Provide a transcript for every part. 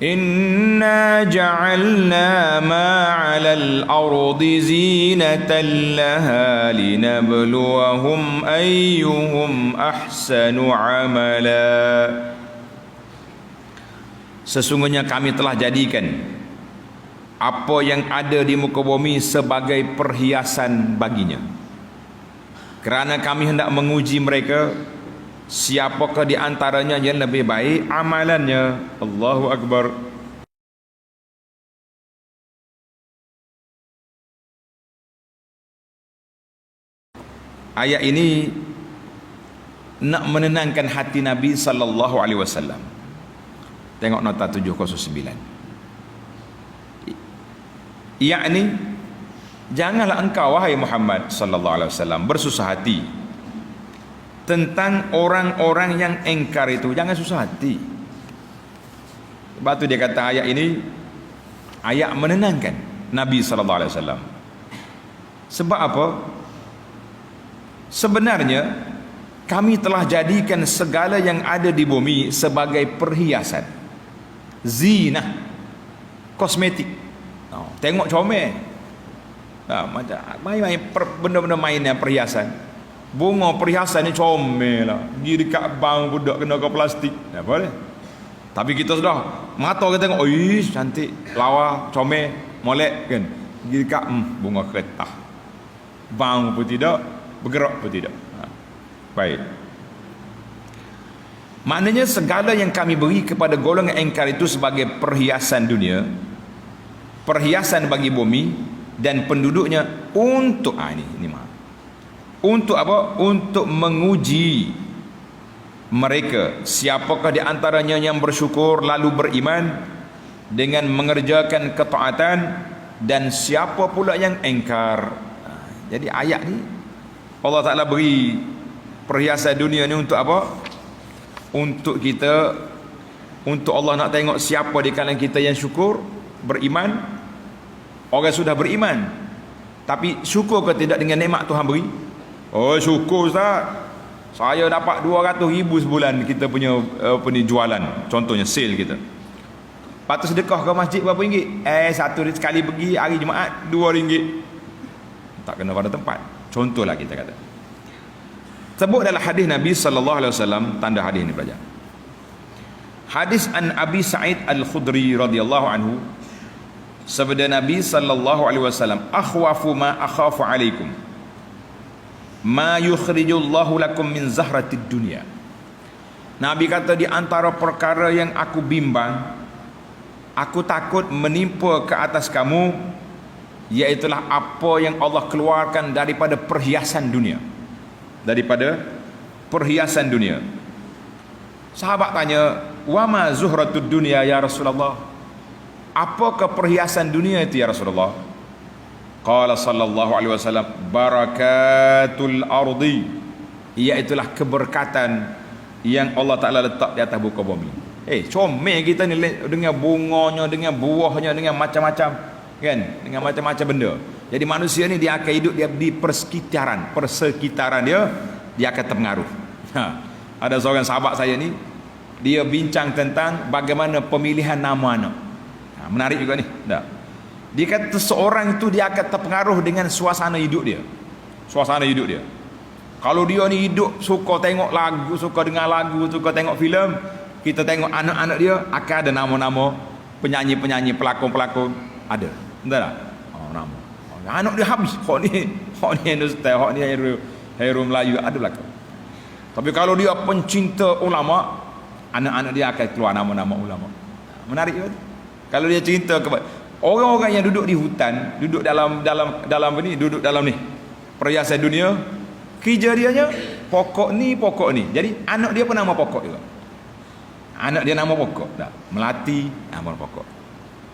Inna ja'alna ma 'alal ardi zinatan laha linabluwahum ayyuhum ahsanu amala. Sesungguhnya kami telah jadikan apa yang ada di muka bumi sebagai perhiasan baginya, kerana kami hendak menguji mereka siapakah di antaranya yang lebih baik amalannya. Allahu Akbar. Ayat ini nak menenangkan hati Nabi sallallahu alaihi wasallam. Tengok nota 709. Yakni, janganlah engkau wahai Muhammad sallallahu alaihi wasallam bersusah hati tentang orang-orang yang engkar itu. Jangan susah hati. Sebab tu dia kata ayat ini ayat menenangkan Nabi sallallahu alaihi wasallam. Sebab apa? Sebenarnya kami telah jadikan segala yang ada di bumi sebagai perhiasan, zinah, kosmetik. Tengok comel. Macam main-main benda-benda mainan perhiasan. Bunga perhiasan ni comel lah. Pergi dekat bank budak kena ke plastik. Tak boleh. Tapi kita sudah mata kita tengok, oi cantik, lawa, comel, molek kan. Pergi dekat bunga kertas. Bank pun tidak, bergerak pun tidak. Baik. Maknanya segala yang kami beri kepada golongan engkar itu sebagai perhiasan dunia, perhiasan bagi bumi dan penduduknya untuk ini mah. Untuk apa? Untuk menguji mereka siapakah di antaranya yang bersyukur lalu beriman dengan mengerjakan ketaatan, dan siapa pula yang engkar. Jadi ayat ni Allah Ta'ala beri perhiasan dunia ni untuk apa? Untuk kita, untuk Allah nak tengok siapa di kalangan kita yang syukur, beriman. Orang sudah beriman tapi syukur ke tidak dengan nikmat Tuhan beri? Oh syukur Ustaz, saya dapat 200,000 sebulan kita punya jualan, contohnya sale kita. Lepas tu sedekah ke masjid berapa ringgit? Satu sekali pergi hari Jumaat RM2. Tak kena pada tempat. Contohlah kita kata. Sebut dalam hadis Nabi sallallahu alaihi wasallam, tanda hadis ni belajar. Hadis an Abi Sa'id Al-Khudri radhiyallahu anhu, sabda Nabi sallallahu alaihi wasallam, akhwafu ma akhafu alaikum ma yukhrijullahu lakum min zahratid dunya. Nabi kata di antara perkara yang aku bimbang, aku takut menimpa ke atas kamu, iaitulah apa yang Allah keluarkan daripada perhiasan dunia. Daripada perhiasan dunia. Sahabat tanya, wa ma zuhratud dunya ya Rasulullah? Apakah perhiasan dunia itu ya Rasulullah? Qala sallallahu alaihi wasallam, barakatul ardi, iaitulah keberkatan yang Allah Ta'ala letak di atas muka bumi. Comel kita ni dengan bunganya, dengan buahnya, dengan macam-macam kan, dengan macam-macam benda. Jadi manusia ni dia akan hidup dia di persekitaran dia akan terpengaruh. Ada seorang sahabat saya ni, dia bincang tentang bagaimana pemilihan nama anak. Menarik juga ni. Dia kata seorang itu dia akan terpengaruh dengan suasana hidup dia. Suasana hidup dia. Kalau dia ni hidup suka tengok lagu, suka dengar lagu, suka tengok filem, kita tengok anak-anak dia akan ada nama-nama penyanyi-penyanyi, pelakon-pelakon, ada. Entah tak? Nama. Anak dia habis. Hak ni Hindustan, hak ni hero Melayu ada belakang. Tapi kalau dia pencinta ulama, anak-anak dia akan keluar nama-nama ulama. Menarik kan? Kalau dia cinta kepada orang-orang yang duduk di hutan, duduk dalam duduk dalam ni perhiasan dunia, kerja dianya pokok ni. Jadi anak dia pun nama pokok juga. Anak dia nama pokok dah. Melati, nama pokok.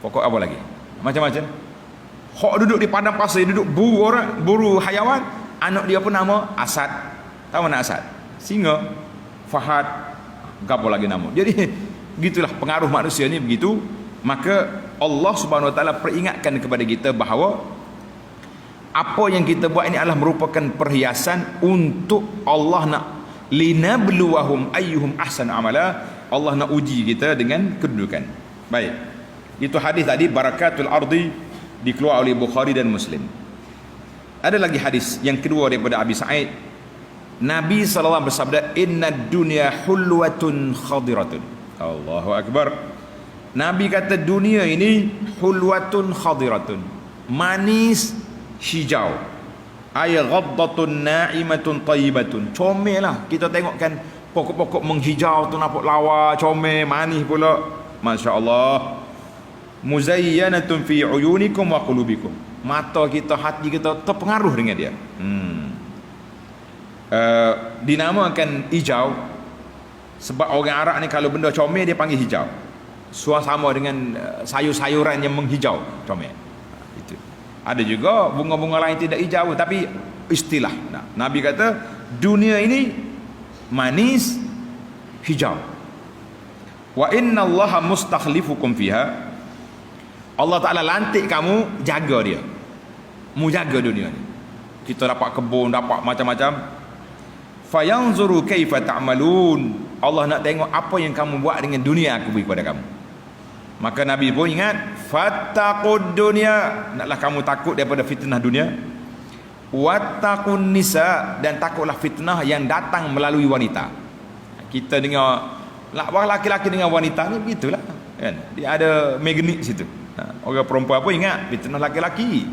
Pokok apa lagi? Macam-macam. Hak duduk di padang pasir, duduk buru hayawan, anak dia pun nama Asad. Tahu mana Asad? Singa, Fahad, gapo lagi nama. Jadi gitulah pengaruh manusia ni begitu. Maka Allah Subhanahu Wa Taala peringatkan kepada kita bahawa apa yang kita buat ini adalah merupakan perhiasan untuk Allah nak linabluwahum ayyuhum ahsanu amala. Allah nak uji kita dengan kedudukan. Baik. Itu hadis tadi barakatul ardi dikeluar oleh Bukhari dan Muslim. Ada lagi hadis yang kedua daripada Abi Sa'id. Nabi SAW bersabda, "Inna dunya hulwatun khadiratun." Allahu Akbar. Nabi kata dunia ini hulwatun khadiratun, manis hijau. Ay ghaddatun na'imatun tayyibatun. Comel lah. Kita tengok kan pokok-pokok menghijau tu nampak lawa, comel, manis pula. Masya Allah. Muzayyanatun fi uyunikum wa qulubikum. Mata kita, hati kita terpengaruh dengan dia. Dinamakan hijau sebab orang Arab ni kalau benda comel dia panggil hijau. Sama dengan sayur-sayuran yang menghijau, comel. Itu. Ada juga bunga-bunga lain tidak hijau tapi istilah. Nah, Nabi kata dunia ini manis hijau. Wa inna Allaha mustakhlifukum fiha. Allah Ta'ala lantik kamu jaga dia. Mu jaga dunia ni. Kita dapat kebun, dapat macam-macam. Fayanzuru kaifa ta'malun. Allah nak tengok apa yang kamu buat dengan dunia aku beri kepada kamu. Maka Nabi pun ingat, fattaqud dunya, naklah kamu takut daripada fitnah dunia. Wattaqun nisa, dan takutlah fitnah yang datang melalui wanita. Kita dengar laki-laki dengan wanita ni begitulah kan. Dia ada magnet situ. Orang perempuan pun ingat fitnah laki-laki.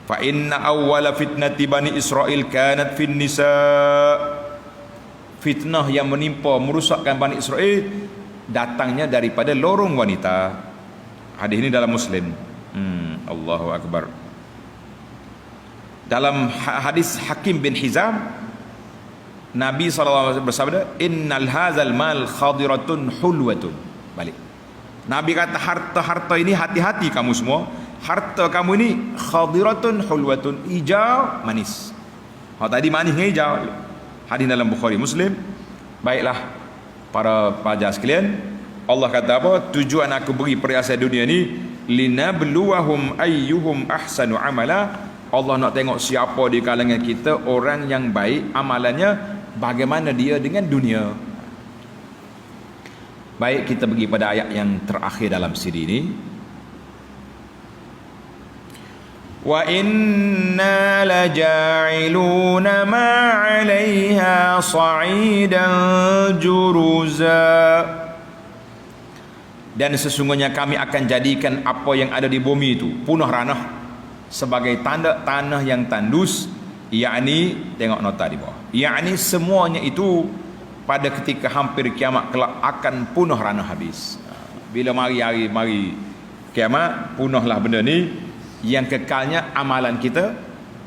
Fa inna awwala fitnati bani Israel kanat fin nisa. Fitnah yang menimpa merusakkan Bani Israel datangnya daripada lorong wanita. Hadis ini dalam Muslim. Allahu Akbar. Dalam hadis Hakim bin Hizam, Nabi SAW bersabda, "Innal hadzal mal khadiratun hulwatun." Balik. Nabi kata harta-harta ini, hati-hati kamu semua. Harta kamu ini khadiratun hulwatun, hijau manis. Tadi manis hijau. Hadis dalam Bukhari Muslim. Baiklah para pelajar sekalian, Allah kata apa? Tujuan aku beri perhiasan dunia ni linabluwahum ayyuhum ahsanu amala. Allah nak tengok siapa di kalangan kita orang yang baik amalannya, bagaimana dia dengan dunia. Baik, kita pergi pada ayat yang terakhir dalam siri ini. Wa inna laja'iluna ma 'alaiha sa'idan juruza. Dan sesungguhnya kami akan jadikan apa yang ada di bumi itu punah ranah sebagai tanda tanah yang tandus, yakni tengok nota di bawah, yakni semuanya itu pada ketika hampir kiamat kelak akan punah ranah habis. Bila mari kiamat, punahlah benda ni. Yang kekalnya amalan kita,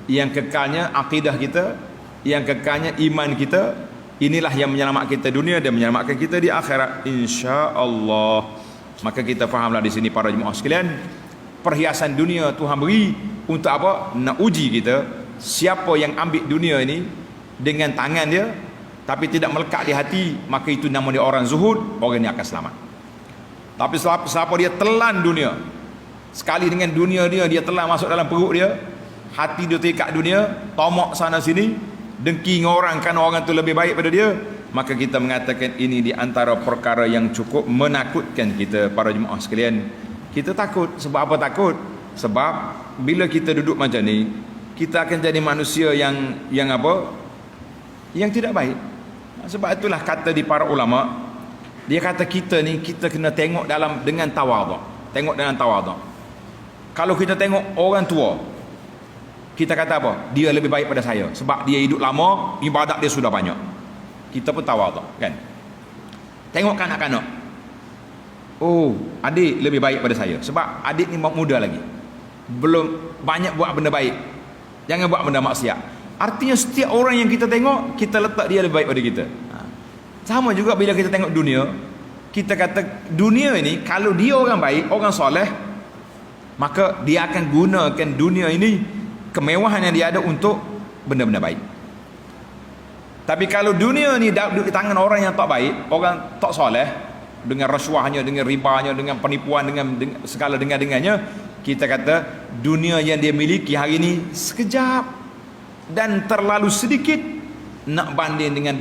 yang kekalnya akidah kita, yang kekalnya iman kita. Inilah yang menyelamatkan kita dunia dan menyelamatkan kita di akhirat, insya-Allah. Maka kita fahamlah di sini para jemaah sekalian, perhiasan dunia Tuhan beri untuk apa? Nak uji kita. Siapa yang ambil dunia ini dengan tangan dia tapi tidak melekat di hati, maka itu nama dia orang zuhud, orang ini akan selamat. Tapi siapa dia telan dunia, sekali dengan dunia dia telan masuk dalam perut dia, hati dia terikat dunia, tomok sana sini, dengki dengan orang kan orang tu lebih baik pada dia, maka kita mengatakan ini di antara perkara yang cukup menakutkan kita para jemaah sekalian. Kita takut. Sebab apa takut? Sebab bila kita duduk macam ni, kita akan jadi manusia yang apa? Yang tidak baik. Sebab itulah kata di para ulama, dia kata kita ni kita kena tengok dengan tawaduk. Tengok dengan tawaduk. Kalau kita tengok orang tua, kita kata apa? Dia lebih baik pada saya sebab dia hidup lama, ibadat dia sudah banyak. Kita pun tawaduk kan. Tengok kanak-kanak, oh, adik lebih baik pada saya sebab adik ni muda lagi, belum banyak buat benda baik, jangan buat benda maksiat. Artinya setiap orang yang kita tengok, kita letak dia lebih baik pada kita. Sama juga bila kita tengok dunia, kita kata dunia ini kalau dia orang baik, orang soleh, maka dia akan gunakan dunia ini, kemewahan yang dia ada untuk benda-benda baik. Tapi kalau dunia ni duduk di tangan orang yang tak baik, orang tak soleh, dengan rasuahnya, dengan ribanya, dengan penipuan, dengan segala dengannya, kita kata dunia yang dia miliki hari ini sekejap dan terlalu sedikit nak banding dengan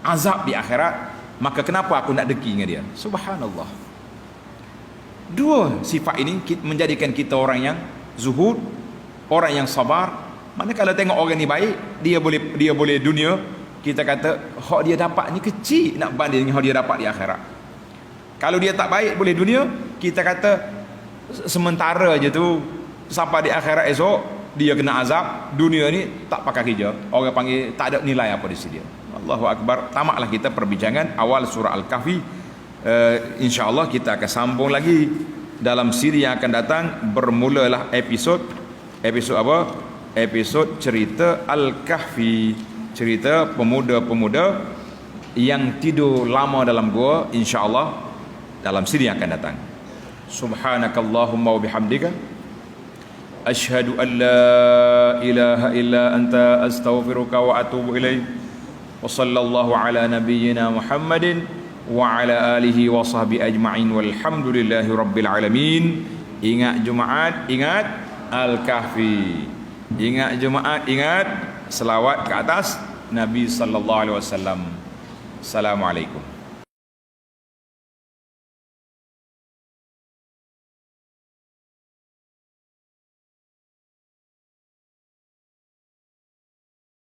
azab di akhirat. Maka kenapa aku nak deki dengan dia? Subhanallah. Dua sifat ini menjadikan kita orang yang zuhud, orang yang sabar. Mana kalau tengok orang ni baik, dia boleh dunia, kita kata hak dia dapat ni kecil nak banding dengan hak dia dapat di akhirat. Kalau dia tak baik boleh dunia, kita kata sementara je tu, sampai di akhirat esok dia kena azab, dunia ni tak pakai kerja. Orang panggil tak ada nilai apa di sini. Allahu Akbar. Tamatlah kita perbincangan awal surah Al-Kahfi. InsyaAllah kita akan sambung lagi dalam siri yang akan datang. Bermulalah episod apa? Episod cerita Al-Kahfi, cerita pemuda-pemuda yang tidur lama dalam gua, insya-Allah dalam siri yang akan datang. Subhanakallahumma wa bihamdika asyhadu an la ilaha illa anta astaghfiruka wa atubu ilaik. Wa sallallahu ala nabiyyina Muhammadin wa ala alihi wa sahbihi ajma'in walhamdulillahi rabbil alamin. Ingat Jumaat, ingat Al-Kahfi. Ingat Jumaat, ingat selawat ke atas Nabi sallallahu alaihi wasallam. Assalamualaikum.